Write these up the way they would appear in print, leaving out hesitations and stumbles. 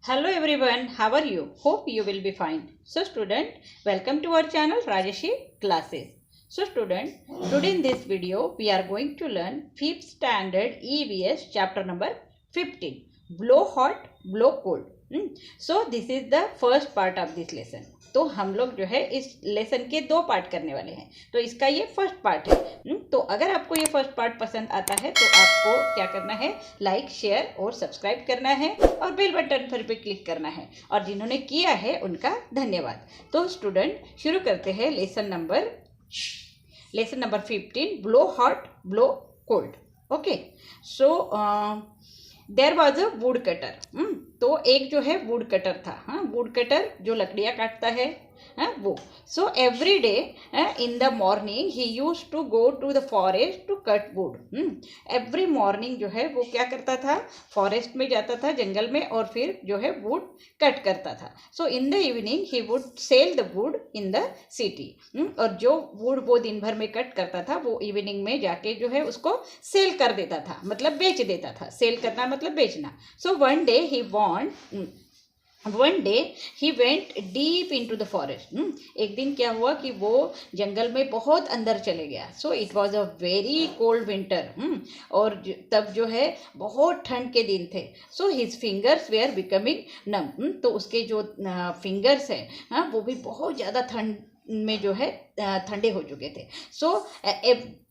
Hello everyone, how are you? Hope you will be fine. So student, welcome to our channel Rajeshi Classes. So student, today in this video we are going to learn 5th standard EVS chapter number 15. Blow hot, blow cold. So this is the first part of this lesson. तो हम लोग जो है इस lesson के 2 part करने वाले हैं, तो इसका ये फर्स्ट पार्ट है। तो अगर आपको ये फर्स्ट पार्ट पसंद आता है तो आपको क्या करना है, लाइक शेयर और सब्सक्राइब करना है और बेल बटन पर भी क्लिक करना है, और जिन्होंने किया है उनका धन्यवाद। तो स्टूडेंट शुरू करते हैं lesson number 15, blow hot blow cold. Okay, so there was a wood cutter. तो एक जो है वुड कटर था, वुड कटर जो लकड़ियाँ काटता है वो। So every day in the morning he use to go to the forest to cut wood. Every morning जो है वो क्या करता था, फॉरेस्ट में जाता था, जंगल में, और फिर जो है वुड कट करता था। So in the evening he would sell the wood in the city. और जो वुड वो दिन भर में कट करता था वो इवनिंग में जाके जो है उसको सेल कर देता था, मतलब बेच देता था। सेल करना मतलब बेचना। So one day he went deep into the forest. एक दिन क्या हुआ कि वो जंगल में बहुत अंदर चले गया। So it was a very cold winter. और तब जो है बहुत ठंड के दिन थे। So his fingers were becoming numb. तो उसके जो फिंगर्स हैं वो भी बहुत ज़्यादा ठंड में जो है ठंडे हो चुके थे। सो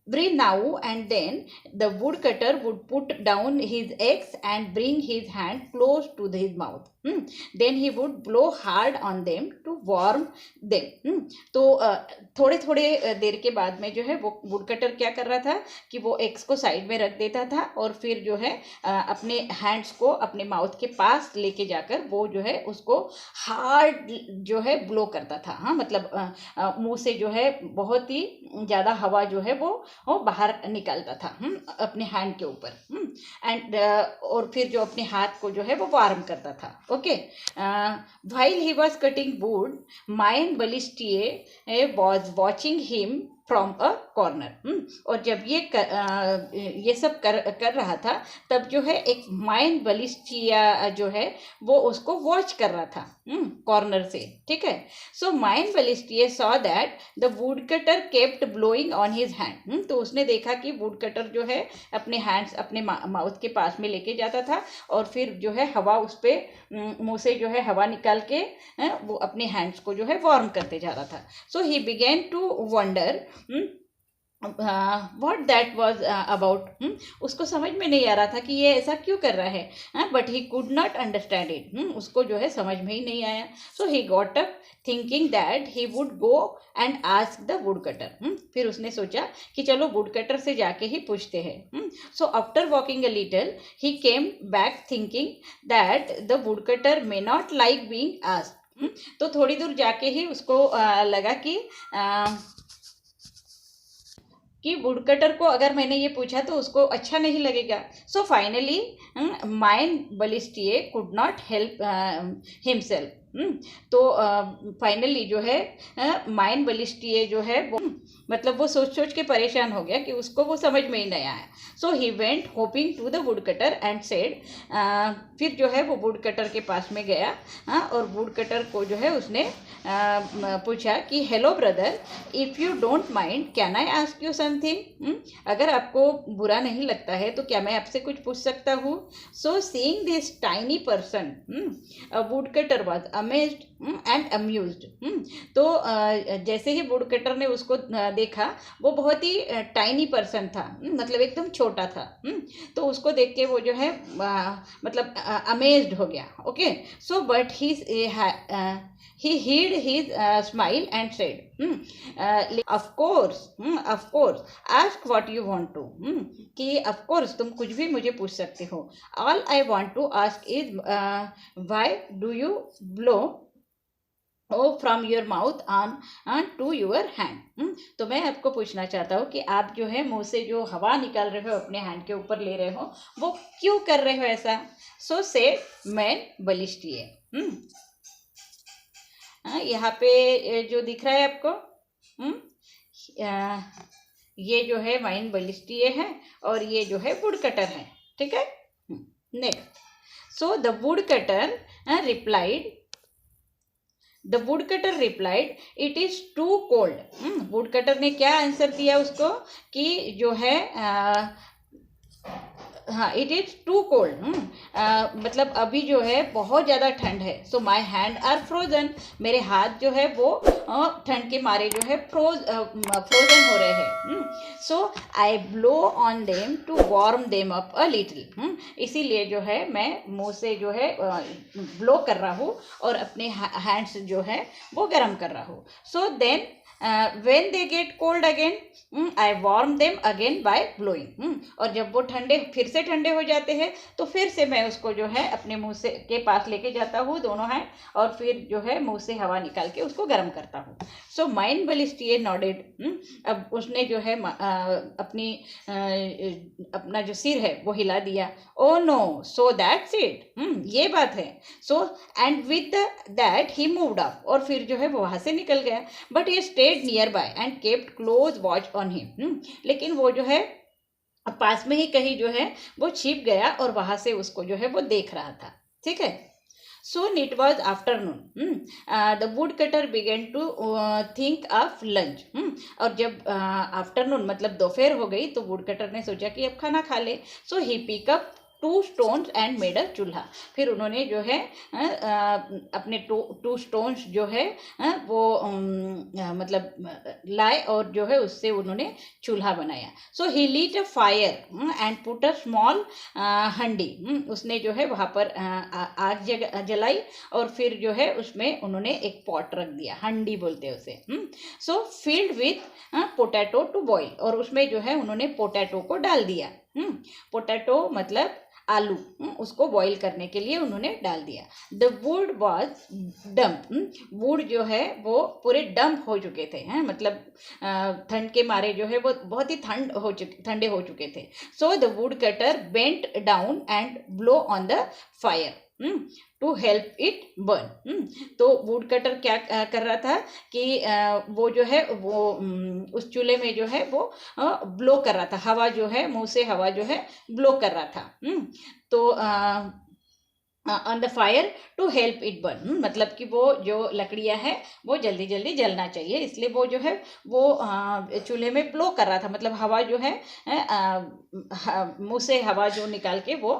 every now and then the woodcutter would put down his axe and bring his hand close to his mouth. Then he would blow hard on them to warm them. तो थोड़े थोड़े देर के बाद में जो है वो वुडकटर क्या कर रहा था कि वो एक्स को साइड में रख देता था और फिर जो है अपने हैंड्स को अपने माउथ के पास लेके जाकर वो जो है उसको हार्ड जो है ब्लो करता था। मतलब मुंह से जो है बहुत ही ज़्यादा हवा जो है वो बाहर निकलता था अपने हैंड के ऊपर। एंड और फिर जो अपने हाथ को जो है वो वार्म करता था। Okay, while he was cutting wood Mine Balistie was watching him from a corner. और जब ये सब कर रहा था तब जो है एक माइन बलिस्टिया जो है वो उसको वॉच कर रहा था कॉर्नर से। ठीक है, so Mine Balistia saw that the would cutter kept blowing on his hand. तो उसने देखा कि वुड कटर जो है अपने हैंड्स अपने माउथ के पास में लेके जाता था और फिर जो है हवा उस पर मुँह से जो है हवा निकाल के वो अपने हैंड्स को जो है वार्म करते जा रहा था। So he began to wonder what that was about. उसको समझ में नहीं आ रहा था कि ये ऐसा क्यों कर रहा है, but he could not understand it. उसको जो है समझ में ही नहीं आया। So he got up thinking that he would go and ask the would cutter. फिर उसने सोचा कि चलो वुड कटर से जाके ही पूछते हैं। So after walking a little he came back thinking that the would cutter may not like being asked. तो थोड़ी दूर जाके ही उसको लगा कि वुडकटर को अगर मैंने ये पूछा तो उसको अच्छा नहीं लगेगा। So finally Mine Balistie could not help himself. तो फाइनली जो है माइन बलिस्टिए जो है वो मतलब वो सोच सोच के परेशान हो गया कि उसको वो समझ में ही नहीं आया। So he went hopping to the would cutter and said. फिर जो है वो वुड कटर के पास में गया और वुड कटर को जो है उसने पूछा कि hello brother, if you don't mind can I ask you something. अगर आपको बुरा नहीं लगता है तो क्या मैं आपसे कुछ पूछ सकता हूँ। सो seeing this tiny person would cutter was amazed and amused. तो जैसे ही वुड कटर ने उसको देखा वो बहुत ही टाइनी पर्सन था, मतलब एकदम छोटा था। तो उसको देख के वो जो है मतलब अमेज्ड हो गया। Okay, so but he hid his smile and said, of course, ask what you want to। कि of course तुम कुछ भी मुझे पूछ सकते हो। all I want to ask is why do you blow from your mouth on to your hand. तो मैं आपको पूछना चाहता हूँ कि आप जो है मुंह से जो हवा निकाल रहे हो अपने हैंड के ऊपर ले रहे हो वो क्यों कर रहे हो ऐसा। सो सेड मैन बलिस्टिए। यहाँ पे जो दिख रहा है आपको ये जो है माइन बलिस्टिए है और ये जो है वुड कटर है। ठीक है, next. So the woodcutter replied, it is too cold. Woodcutter ने क्या आंसर दिया उसको कि जो है हाँ, इट इज टू कोल्ड, मतलब अभी जो है बहुत ज़्यादा ठंड है. सो माई हैंड आर फ्रोजन, मेरे हाथ जो है वो ठंड के मारे जो है फ्रोजन हो रहे हैं. So I blow on them to warm them up a little. इसीलिए जो है मैं मुंह से जो है ब्लो कर रहा हूँ और अपने हैंड्स जो है वो गर्म कर रहा हूँ. So then when they get cold again, I warm them again by blowing. और जब वो फिर से ठंडे हो जाते हैं तो फिर से मैं उसको जो है अपने मुंह से के पास लेके जाता हूँ दोनों हैंड, और फिर जो है मुंह से हवा निकाल के उसको गर्म करता हूँ. सो माइन बलिस्टियर नॉडेड. अब उसने जो है अपना जो सिर है वो हिला दिया. Oh no, so that's it, ये बात है. So and with that he moved up, और फिर जो है वो वहां से निकल गया. But he stayed nearby and kept close watch on him. लेकिन वो जो है पास में ही कहीं जो है वो छिप गया और वहां से उसको जो है वो देख रहा था. ठीक है. Soon it was afternoon. The woodcutter began to think of lunch. और जब आफ्टरनून मतलब दोपहर हो गई तो वुडकटर ने सोचा कि अब खाना खा ले. So he pick up 2 stones and made a chulha. फिर उन्होंने जो है अपने 2 stones जो है वो मतलब लाए और जो है उससे उन्होंने चूल्हा बनाया. So he lit a fire and put a small handi. उसने जो है वहाँ पर आग जलाई और फिर जो है उसमें उन्होंने एक पॉट रख दिया, हंडी बोलते हैं उसे. So filled with potato to boil, और उसमें जो है उन्होंने पोटैटो को डाल दिया. पोटैटो मतलब आलू, उसको बॉईल करने के लिए उन्होंने डाल दिया. The wood was dump. Wood जो है वो पूरे डम्प हो चुके थे, मतलब ठंड के मारे जो है वो बहुत ही ठंडे हो चुके थे. So the would cutter bent down and blow on the fire to help it burn. तो वुड कटर क्या कर रहा था कि वो जो है वो उस चूल्हे में जो है वो ब्लो कर रहा था, हवा जो है मुंह से हवा जो है ब्लो कर रहा था. तो on the fire to help it burn, मतलब कि वो जो लकड़ियाँ हैं वो जल्दी जल्दी जलना चाहिए, इसलिए वो जो है वो चूल्हे में ब्लो कर रहा था, मतलब हवा जो है मुंह से हवा जो निकाल के वो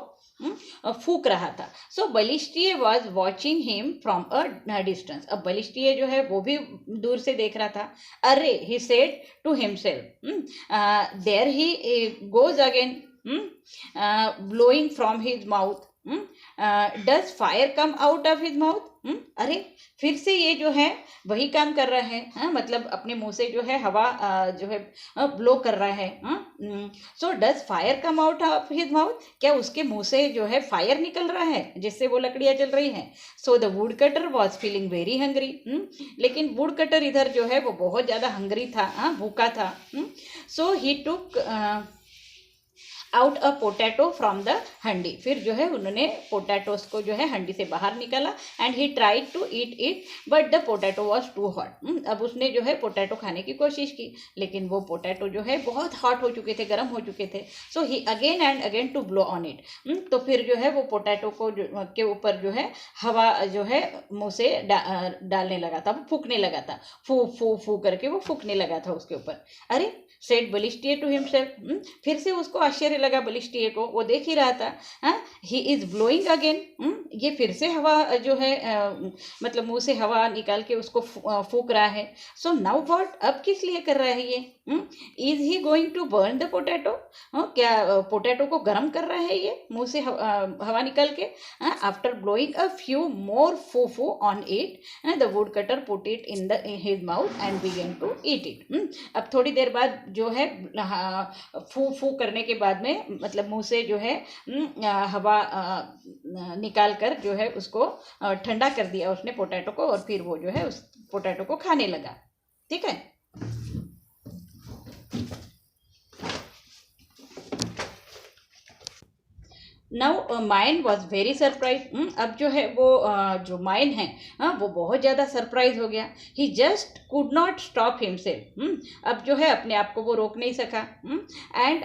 फूक रहा था. So Balistiye was watching him from a distance. अब बलिस्टिये जो है वो भी दूर से देख रहा था. अरे, he said to himself, there he goes again blowing from his mouth. Does fire come out of his mouth? अरे, फिर से ये जो है वही काम कर रहा है, मतलब अपने मुंह से जो है हवा जो है ब्लो कर रहा है. So does fire come out of his mouth, क्या उसके मुंह से जो है फायर निकल रहा है जिससे वो लकड़ियां जल रही हैं. सो the would cutter was feeling very hungry. लेकिन वुड कटर इधर जो है वो बहुत ज़्यादा हंग्री था, भूखा था. So he took out a potato from the handi. फिर जो है उन्होंने पोटैटोस को जो है हंडी से बाहर निकाला. And he tried to eat it but the potato was too hot. अब उसने जो है पोटैटो खाने की कोशिश की, लेकिन वो पोटैटो जो है बहुत हॉट हो चुके थे, गर्म हो चुके थे. So he again and again to blow on it. तो फिर जो है वो पोटैटो को के ऊपर जो है हवा जो है मुँह से डालने लगा था, फूकने लगा था, फू फू फू करके वो फूकने लगा था उसके ऊपर. अरे, सेड बलिस्टिये टू हिमसेल्फ. फिर से उसको आश्चर्य लगा बलिस्टिये को, वो देख ही रहा था. He is blowing again. ये फिर से हवा जो है मतलब मुंह से हवा निकाल के उसको फूक रहा है. सो नाउ व्हाट, अब किस लिए कर रहा है ये? Is he going to burn the potato? क्या पोटैटो को गर्म कर रहा है ये मुंह से हवा निकाल के? After blowing a few more फू फू on it the would cutter put it in his mouth and began to eat it. अब थोड़ी देर बाद जो है फू फू करने के बाद में मतलब मुंह से जो है हवा निकाल कर जो है उसको ठंडा कर दिया उसने पोटैटो को, और फिर वो जो है उस पोटैटो को खाने लगा. ठीक है. Now mine was very surprise. अब जो है वो जो माइन है वो बहुत ज़्यादा सरप्राइज हो गया. He just could not stop himself. अब जो है अपने आप को वो रोक नहीं सका. And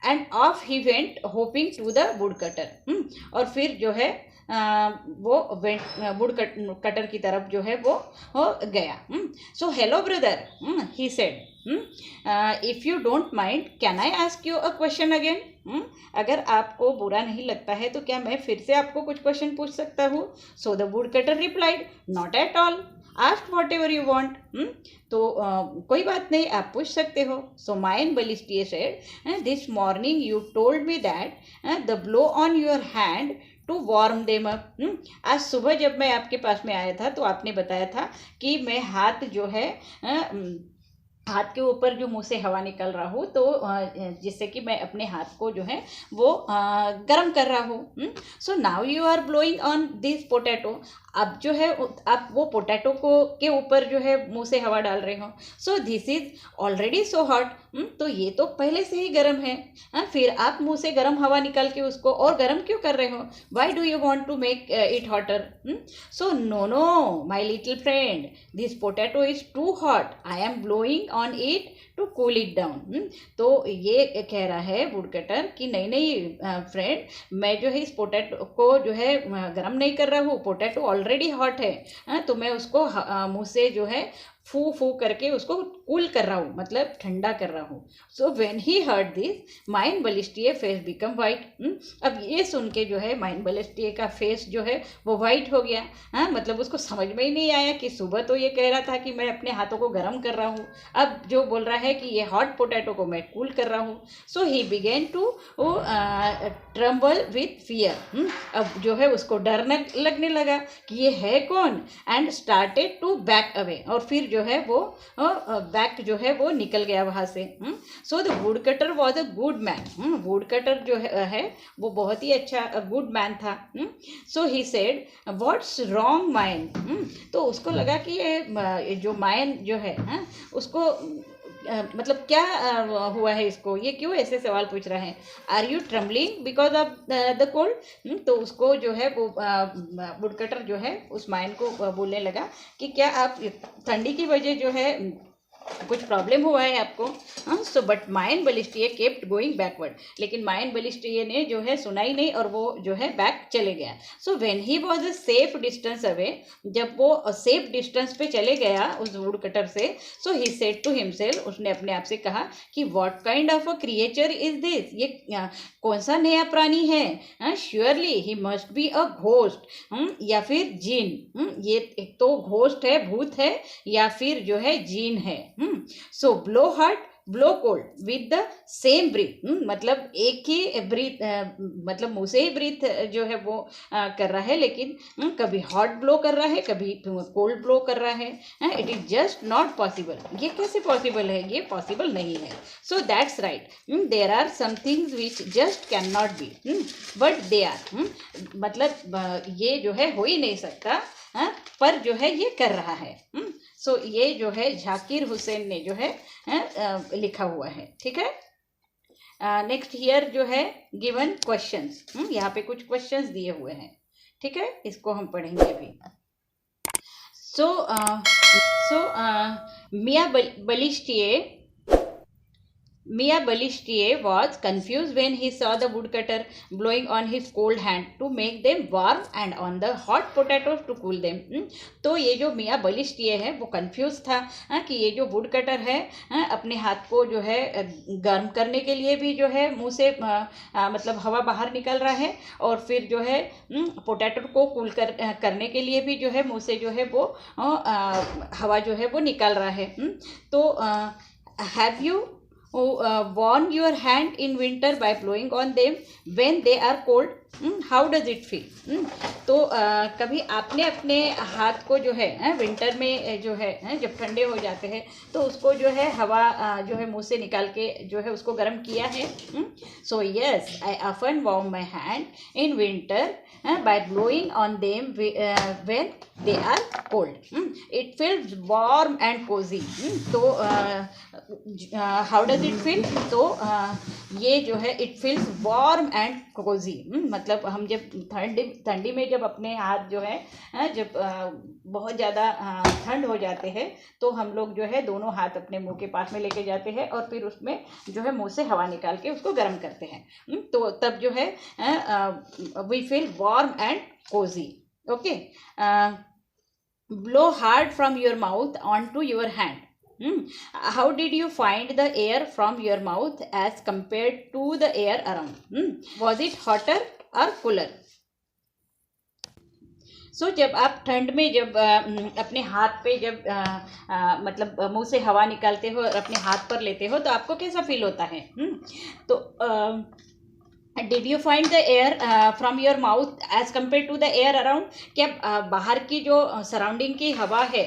and off he went hopping to the would cutter. और फिर जो है वो वुड कटर की तरफ जो है वो गया। So hello brother, he said, if you don't mind can I ask you a question again. अगर आपको बुरा नहीं लगता है तो क्या मैं फिर से आपको कुछ क्वेश्चन पूछ सकता हूँ? So the would cutter replied, not at all, ask whatever you want. तो कोई बात नहीं, आप पूछ सकते हो। So Mine Balistie said, this morning you told me that the blow on your hand to warm them up. आज सुबह जब मैं आपके पास में आया था तो आपने बताया था कि मैं हाथ जो है हाथ के ऊपर जो मुंह से हवा निकल रहा हूँ तो जिससे कि मैं अपने हाथ को जो है वो गर्म कर रहा हूँ। So now you are blowing on this potato. अब जो है आप वो पोटैटो को के ऊपर जो है मुंह से हवा डाल रहे हो। So this is already so hot. तो ये तो पहले से ही गर्म है। फिर आप मुंह से गर्म हवा निकाल के उसको और गर्म क्यों कर रहे हो? Why do you want to make it hotter? So no no my little friend, this potato is too hot, I am blowing on it to cool it down. तो ये कह रहा है वुड कटर कि नहीं नहीं फ्रेंड, मैं जो है इस पोटैटो को जो है गर्म नहीं कर रहा हूँ, पोटैटो ऑलरेडी हॉट है। तो मैं उसको मुंह से जो है फू फू करके उसको कूल कर रहा हूँ, मतलब ठंडा कर रहा हूँ। So when he heard this Mine Balistie face become white. अब ये सुन के जो है माइन बलिस्टिए का फेस जो है वो वाइट हो गया। मतलब उसको समझ में ही नहीं आया कि सुबह तो ये कह रहा था कि मैं अपने हाथों को गर्म कर रहा हूँ, अब जो बोल रहा है कि ये हॉट पोटैटो को मैं कूल कर रहा हूँ। So he began to tremble with fear. अब जो है उसको डर लगने लगा कि ये है कौन, and started to back away. और फिर जो है वो बैक जो है वो निकल गया वहाँ से। So the would cutter was a good man. Wood cutter जो है वो बहुत ही अच्छा गुड मैन था। So he said what's wrong Mine. तो उसको लगा कि ये जो माइन जो है उसको मतलब क्या हुआ है इसको, ये क्यों ऐसे सवाल पूछ रहा है? Are you trembling because of the cold? तो उसको जो है वो वुडकटर जो है उस माइन को बोलने लगा कि क्या आप ठंडी की वजह जो है कुछ प्रॉब्लम हुआ है आपको? So but Mine Balistie kept going backward. लेकिन माइन बलिस्टिए ने जो है सुना ही नहीं और वो जो है बैक चले गया। सो when he was a safe distance away, जब वो सेफ डिस्टेंस पे चले गया उस वुड कटर से, सो ही सेड टू हिमसेल्फ, उसने अपने आप से कहा कि what kind of a creature is this, ये कौन सा नया प्राणी है? Surely he must be a ghost, या फिर जीन। ये एक तो घोस्ट है, भूत है, या फिर जो है जीन है। So blow hot blow cold with the same breath. मतलब एक ही ब्रीथ, मतलब मुंह से ही ब्रीथ जो है वो कर रहा है, लेकिन कभी हॉट ब्लो कर रहा है, कभी कोल्ड ब्लो कर रहा है। It is just not possible. ये कैसे पॉसिबल है? ये पॉसिबल नहीं है। So that's right, there are some things which just can not be but they are. मतलब ये जो है हो ही नहीं सकता, पर जो है ये कर रहा है। सो ये जो है झाकिर हुसैन ने जो है लिखा हुआ है। ठीक है, नेक्स्ट हियर जो है गिवन क्वेश्चंस। यहाँ पे कुछ क्वेश्चंस दिए हुए हैं। ठीक है, इसको हम पढ़ेंगे अभी। सो Mia Balestier was confused when he saw the woodcutter blowing on his cold hand to make them warm and on the hot potatoes to cool them. तो ये जो मिया बलिस्टियर है वो कंफ्यूज था कि ये जो वुड कटर है अपने हाथ को जो है गर्म करने के लिए भी जो है मुंह से मतलब हवा बाहर निकल रहा है, और फिर जो है पोटैटो को कूल करने के लिए भी जो है मुंह से जो है वो हवा जो है वो निकाल रहा है। तो have you warm your hand in winter by blowing on them when they are cold? How does it feel? तो कभी आपने अपने हाथ को जो है विंटर में जो है जब ठंडे हो जाते हैं तो उसको जो है हवा जो है मुंह से निकाल के जो है उसको गर्म किया है? So yes, I often warm my hand in winter by blowing on them when they are cold. It feels warm and cozy. तो how does it feel? तो ये जो है it feels warm and cozy. मतलब हम जब ठंडी में जब अपने हाथ जो है जब बहुत ज़्यादा ठंड हो जाते हैं तो हम लोग जो है दोनों हाथ अपने मुंह के पास में लेके जाते हैं और फिर उसमें जो है मुंह से हवा निकाल के उसको गर्म करते हैं। तो तब जो है we feel warm and cozy. Okay, blow hard from your mouth onto your hand. How did you find the air from your mouth as compared to the air around? Was it hotter or cooler? सो जब आप ठंड में जब अपने हाथ पे जब मतलब मुंह से हवा निकालते हो और अपने हाथ पर लेते हो तो आपको कैसा फील होता है? तो did you find the air from your mouth as compare to the air around? क्या बाहर की जो सराउंडिंग की हवा है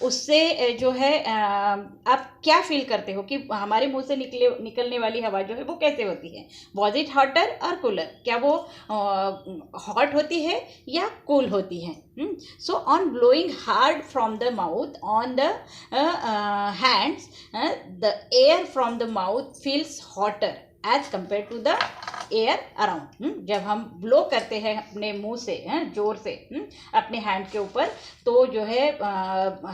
उससे जो है आप क्या फील करते हो कि हमारे मुंह से निकलने वाली हवा जो है वो कैसे होती है? वॉज इट हॉटर और कूलर? क्या वो हॉट होती है या कूल होती है? So on blowing hard from the mouth on the hands the air from the mouth feels hotter as compare to the air around. जब हम ब्लो करते हैं अपने मुंह से जोर से अपने हैंड के ऊपर तो जो है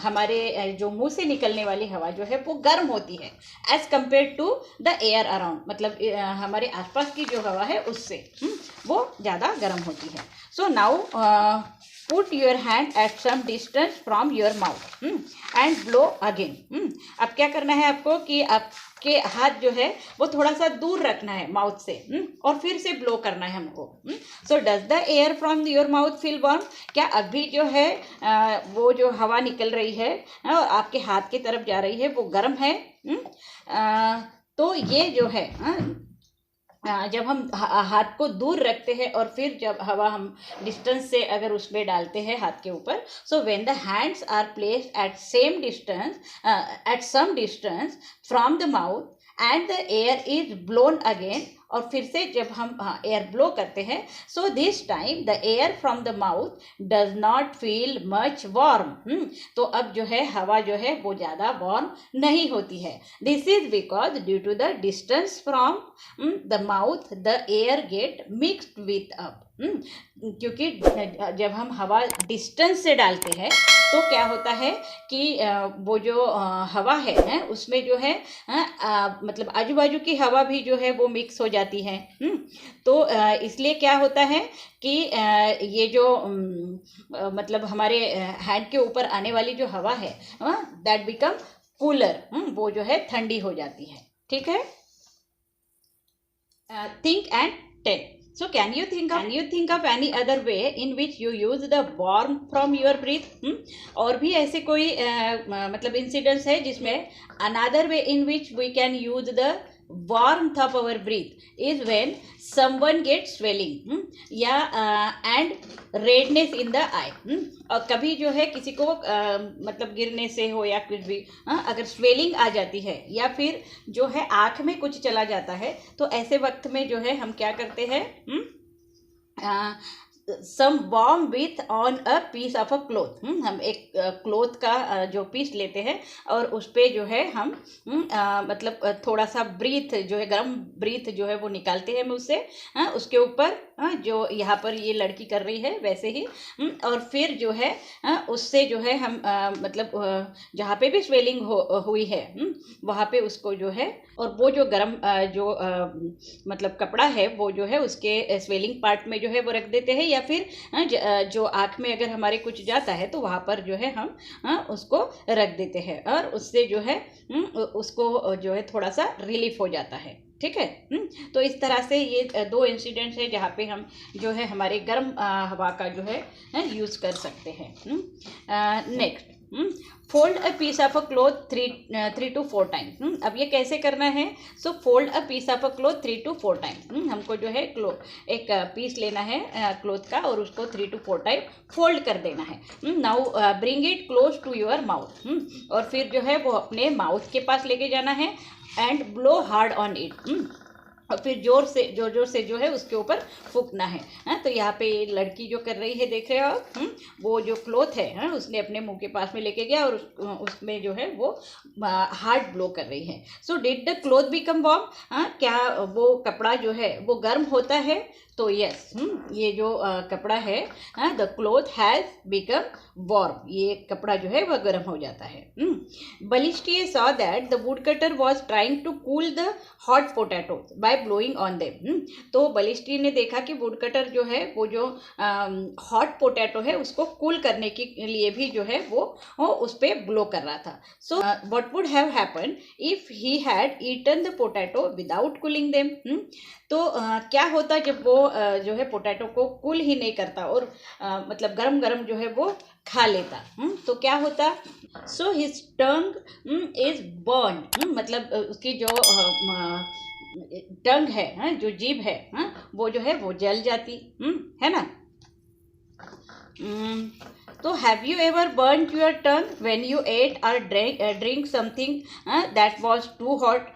हमारे जो मुंह से निकलने वाली हवा जो है वो गर्म होती है as compare to the air around. मतलब हमारे आसपास की जो हवा है उससे वो ज़्यादा गर्म होती है। So now put your hand at some distance from your mouth and blow again. अब क्या करना है आपको कि आपके हाथ जो है वो थोड़ा सा दूर रखना है माउथ से और फिर से ब्लो करना है हमको। So does the air from your mouth feel warm? क्या अभी जो है वो जो हवा निकल रही है और आपके हाथ की तरफ जा रही है वो गर्म है? तो ये जो है जब हम हाथ को दूर रखते हैं और फिर जब हवा हम डिस्टेंस से अगर उसमें डालते हैं हाथ के ऊपर, so when the hands are placed at same distance at some distance from the mouth and the air is blown again, और फिर से जब हम एयर ब्लो करते हैं so this time the air from the mouth does not feel much warm. तो अब जो है हवा जो है वो ज़्यादा वार्म नहीं होती है। This is because due to the distance from the mouth the air get mixed with up. क्योंकि जब हम हवा डिस्टेंस से डालते हैं तो क्या होता है कि वो जो हवा है उसमें जो है मतलब आजू बाजू की हवा भी जो है वो मिक्स हो जाती है। तो इसलिए क्या होता है कि ये जो मतलब हमारे हैंड के ऊपर आने वाली जो हवा है दैट बिकम कूलर, वो जो है ठंडी हो जाती है। ठीक है, think and tell. So can you think of any other way in which you use the warmth from your breath? और भी ऐसे कोई मतलब इंसिडेंट्स है जिसमें another way in which we can use the warmth of our breath is when someone gets swelling या and redness in the eye। और कभी जो है किसी को मतलब गिरने से हो या कुछ भी अगर स्वेलिंग आ जाती है या फिर जो है आँख में कुछ चला जाता है तो ऐसे वक्त में जो है हम क्या करते हैं some warm with on a piece of a cloth. हम एक क्लोथ का जो पीस लेते हैं और उस पर जो है हम मतलब थोड़ा सा ब्रीथ जो है गर्म ब्रीथ जो है वो निकालते हैं मुँह से उसके ऊपर जो यहाँ पर ये लड़की कर रही है वैसे ही, और फिर जो है उससे जो है हम मतलब जहाँ पे भी स्वेलिंग हुई है वहाँ पे उसको जो है और वो जो गर्म जो मतलब कपड़ा है वो जो है उसके स्वेलिंग पार्ट में जो है वो रख देते हैं या फिर जो आँख में अगर हमारे कुछ जाता है तो वहाँ पर जो है हम उसको रख देते हैं और उससे जो है उसको जो है थोड़ा सा रिलीफ हो जाता है। ठीक है, तो इस तरह से ये दो इंसिडेंट्स है जहाँ पे हम जो है हमारे गर्म हवा का जो है यूज़ कर सकते हैं। Next, fold a piece of a cloth 3 to 4 times. अब ये कैसे करना है? So fold a piece of a cloth 3 to 4 times. हमको जो है एक पीस लेना है क्लोथ का और उसको 3 to 4 टाइम फोल्ड कर देना है। Now bring it close to your mouth, और फिर जो है वो अपने माउथ के पास लेके जाना है and blow hard on it. और फिर जोर जोर से जो है उसके ऊपर फूकना है। हाँ, तो यहाँ पे लड़की जो कर रही है देख रहे हो आप, वो जो क्लॉथ है, हाँ, उसने अपने मुंह के पास में लेके गया और उसमें जो है वो हार्ड ब्लो कर रही है। So did the cloth become warm, हाँ, क्या वो कपड़ा जो है वो गर्म होता है? तो यस, ये जो कपड़ा है, the cloth has become warm, ये कपड़ा जो है वह गर्म हो जाता है। Balistia saw that the would cutter was trying to cool the hot potatoes by blowing on them. तो बलिस्टिया ने देखा कि वुड कटर जो है वो जो हॉट पोटैटो है उसको कूल करने के लिए भी जो है वो उस पर ब्लो कर रहा था। So what would have happen if he had eaten the potato without cooling them. तो क्या होता जब वो जो है पोटैटो को कूल ही नहीं करता और मतलब गरम गरम जो है वो खा लेता, तो क्या होता? So his tongue is burn, मतलब उसकी जो टंग है, जो जीभ है, वो जो है वो जल जाती, है ना। तो have you ever burn your tongue when you ate or drink something that was too hot?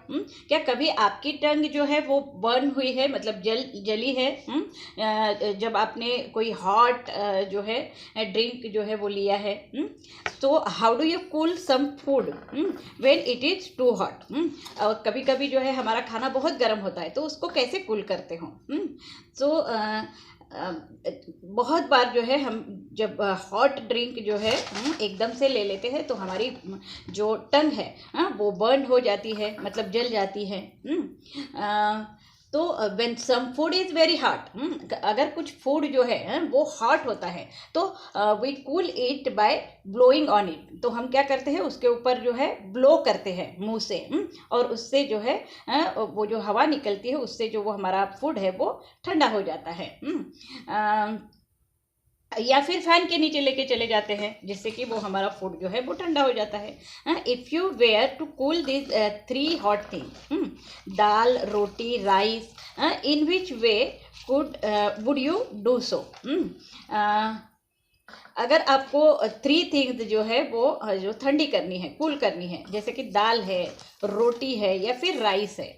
क्या कभी आपकी टंग जो है वो बर्न हुई है, मतलब जली है, जब आपने कोई हॉट जो है ड्रिंक जो है वो लिया है? तो how do you cool some food when it is too hot? और कभी कभी जो है हमारा खाना बहुत गर्म होता है, तो उसको कैसे कूल करते हो? तो बहुत बार जो है हम जब हॉट ड्रिंक जो है एकदम से ले लेते हैं तो हमारी जो टंग है वो बर्न हो जाती है, मतलब जल जाती है। तो when some food is very hot, अगर कुछ फूड जो है वो हॉट होता है तो we cool it by blowing on it. तो हम क्या करते हैं, उसके ऊपर जो है ब्लो करते हैं मुंह से, और उससे जो है वो जो हवा निकलती है उससे जो वो हमारा फूड है वो ठंडा हो जाता है। या फिर फैन के नीचे लेके चले जाते हैं जिससे कि वो हमारा फूड जो है वो ठंडा हो जाता है। If you were to cool this 3 hot thing, dal, roti, rice, in which way would you do so? अगर आपको 3 थिंग्स जो है वो जो ठंडी करनी है, कूल करनी है, जैसे कि दाल है, रोटी है या फिर राइस है,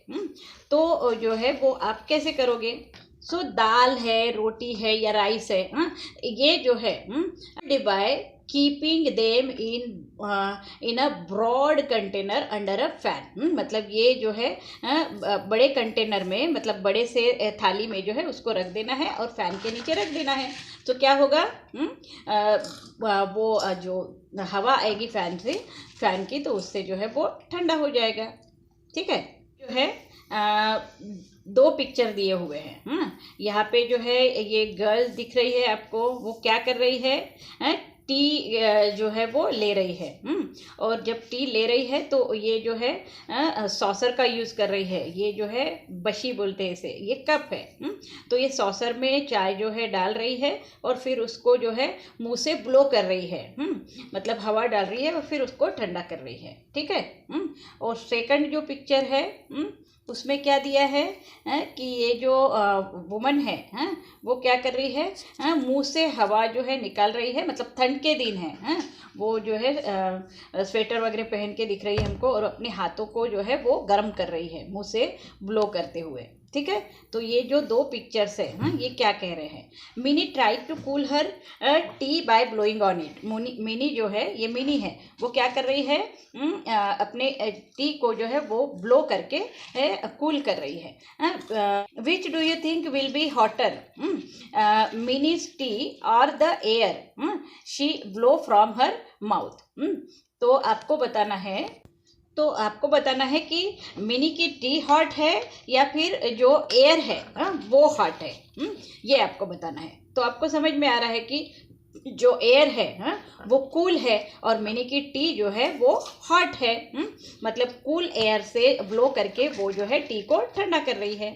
तो जो है वो आप कैसे करोगे? सो दाल है, रोटी है या राइस है, ये जो है by keeping them in a broad container under a fan. मतलब ये जो है बड़े कंटेनर में, मतलब बड़े से थाली में जो है उसको रख देना है और फैन के नीचे रख देना है। तो क्या होगा, वो जो हवा आएगी फैन की, तो उससे जो है वो ठंडा हो जाएगा। ठीक है, जो है 2 पिक्चर दिए हुए हैं। यहाँ पे जो है ये गर्ल दिख रही है आपको, वो क्या कर रही है, टी जो है वो ले रही है। और जब टी ले रही है तो ये जो है सॉसर का यूज़ कर रही है। ये जो है बशी बोलते हैं इसे, ये कप है। तो ये सॉसर में चाय जो है डाल रही है और फिर उसको जो है मुंह से ब्लो कर रही है, मतलब हवा डाल रही है और फिर उसको ठंडा कर रही है। ठीक है। और सेकंड जो पिक्चर है उसमें क्या दिया है कि ये जो वुमन है वो क्या कर रही है, मुंह से हवा जो है निकाल रही है, मतलब ठंड के दिन है, वो जो है स्वेटर वगैरह पहन के दिख रही है हमको, और अपने हाथों को जो है वो गर्म कर रही है मुंह से ब्लो करते हुए। ठीक है। तो ये जो 2 पिक्चर्स है ये क्या कह रहे हैं, Mini try to cool her tea by blowing on it. Mini जो है, ये मिनी है, वो क्या कर रही है, अपने टी को जो है वो ब्लो करके कूल कर रही है। Which do you think will be hotter, Minnie's tea or the air she blow from her mouth? तो आपको बताना है कि मिनी की टी हॉट है या फिर जो एयर है वो हॉट है। ये आपको बताना है। तो आपको समझ में आ रहा है कि जो एयर है वो कूल है और मिनी की टी जो है वो हॉट है। मतलब कूल एयर से ब्लो करके वो जो है टी को ठंडा कर रही है।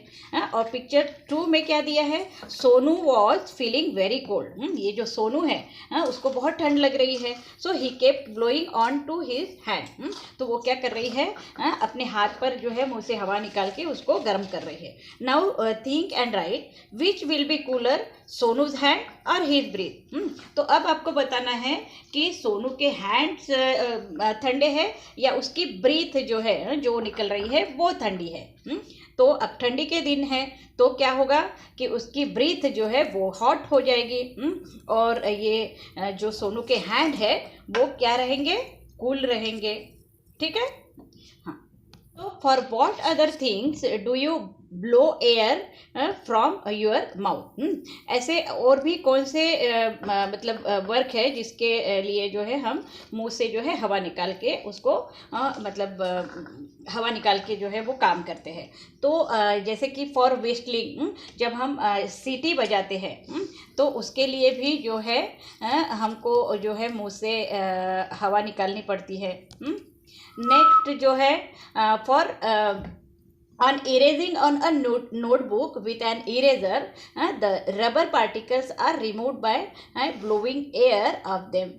और पिक्चर 2 में क्या दिया है, Sonu was feeling very cold. ये जो सोनू है उसको बहुत ठंड लग रही है। So he kept blowing on to his hand. तो वो क्या कर रही है, अपने हाथ पर जो है मुंह से हवा निकाल के उसको गर्म कर रही है। Now think and right which will be cooler, सोनूज hand और हिज ब्रीथ। तो अब आपको बताना है कि सोनू के हैंड्स ठंडे हैं या उसकी ब्रीथ जो है जो निकल रही है वो ठंडी है। तो अब ठंडी के दिन है तो क्या होगा कि उसकी ब्रीथ जो है वो हॉट हो जाएगी। और ये जो सोनू के हैंड है वो क्या रहेंगे, कूल रहेंगे। ठीक है। हाँ, तो for what other things do you blow air from your mouth. ऐसे और भी कौन से मतलब वर्क है जिसके लिए जो है हम मुंह से जो है हवा निकाल के उसको हवा निकाल के जो है वो काम करते हैं। तो जैसे कि फॉर व्हिस्टलिंग, जब हम सीटी बजाते हैं तो उसके लिए भी जो है हमको जो है मुंह से हवा निकालनी पड़ती है। नेक्स्ट जो है for on erasing on a notebook with an eraser, the rubber particles are removed by blowing air of them।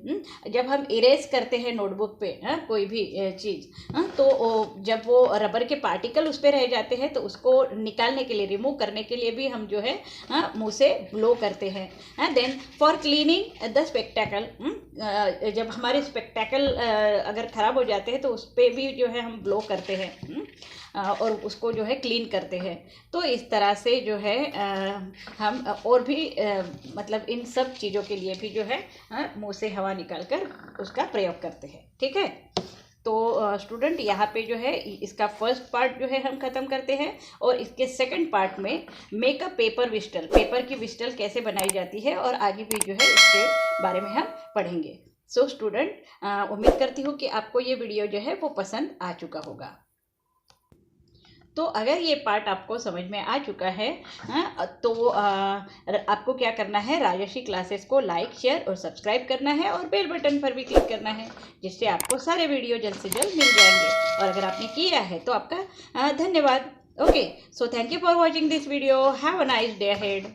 जब हम इरेज करते हैं नोटबुक पे कोई भी चीज़ तो जब वो रबर के पार्टिकल उस पर रह जाते हैं तो उसको निकालने के लिए, रिमूव करने के लिए भी हम जो है मुंह से ब्लो करते हैं। Then for cleaning the spectacle, जब हमारे स्पेक्टेकल अगर ख़राब हो जाते हैं तो उस पर भी जो है हम ब्लो करते हैं और उसको जो है क्लीन करते हैं। तो इस तरह से जो है हम और भी मतलब इन सब चीज़ों के लिए भी जो है मुंह से हवा निकालकर उसका प्रयोग करते हैं। ठीक है। तो स्टूडेंट यहाँ पे जो है इसका फर्स्ट पार्ट जो है हम ख़त्म करते हैं और इसके सेकंड पार्ट में मेक अ पेपर विस्टल, पेपर की विस्टल कैसे बनाई जाती है और आगे भी जो है इसके बारे में हम पढ़ेंगे। सो स्टूडेंट, उम्मीद करती हूँ कि आपको ये वीडियो जो है वो पसंद आ चुका होगा। तो अगर ये पार्ट आपको समझ में आ चुका है तो आपको क्या करना है, राजर्षि क्लासेस को लाइक, शेयर और सब्सक्राइब करना है और बेल बटन पर भी क्लिक करना है, जिससे आपको सारे वीडियो जल्द से जल्द मिल जाएंगे। और अगर आपने किया है तो आपका धन्यवाद। Okay, so thank you for watching this video. Have a nice day ahead.